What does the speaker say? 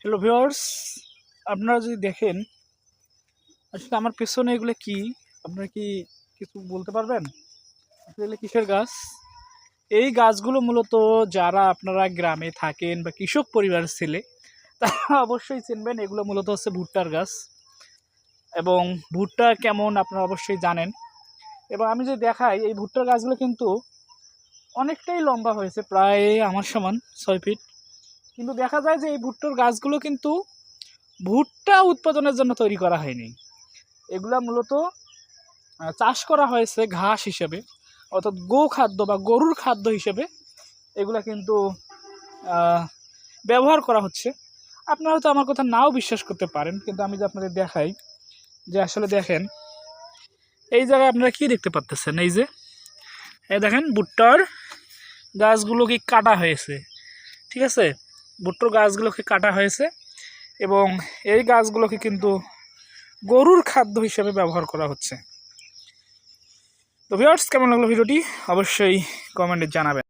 Hello viewers, আপনারা যদি দেখেন আসলে আমার পেছনে এগুলো কি, আপনারা কি কিছু বলতে পারবেন? আসলে এগুলো কিসের গাছ? এই গাছগুলো মূলত যারা আপনারা গ্রামে থাকেন বা কৃষক পরিবারের ছেলে তারা অবশ্যই চিনবেন। এগুলো মূলত হচ্ছে ভুট্টার গাছ, এবং ভুট্টা কেমন আপনারা অবশ্যই জানেন। এবং আমি যদি দেখাই, এই ভুট্টার গাছগুলো কিন্তু অনেকটাই লম্বা হয়েছে, প্রায় আমার সমান 6 ফিট। কিন্তু দেখা যায় যে এই ভুট্টার গাছগুলো কিন্তু ভুট্টা উৎপাদনের জন্য তৈরি করা হয়নি। এগুলা মূলত চাষ করা হয়েছে ঘাস হিসেবে, অর্থাৎ গোখাদ্য বা গরুর খাদ্য হিসেবে এগুলা কিন্তু ব্যবহার করা হচ্ছে। আপনারা হয়তো আমার কথা নাও বিশ্বাস করতে পারেন, কিন্তু আমি যে আপনাদের দেখাই যে আসলে দেখেন এই জায়গায় আপনারা কি দেখতে পাচ্ছেন, এই যে এই দেখেন ভুট্টার গাছগুলোকে কাটা হয়েছে, ঠিক আছে? ভুট্টার গাছগুলোকে কাটা হয়েছে এবং এই গাছগুলোকে কিন্তু গরুর খাদ্য হিসেবে ব্যবহার করা হচ্ছে। তো ভিউয়ার্স, কেমন লাগলো ভিডিওটি অবশ্যই কমেন্টে জানাবেন।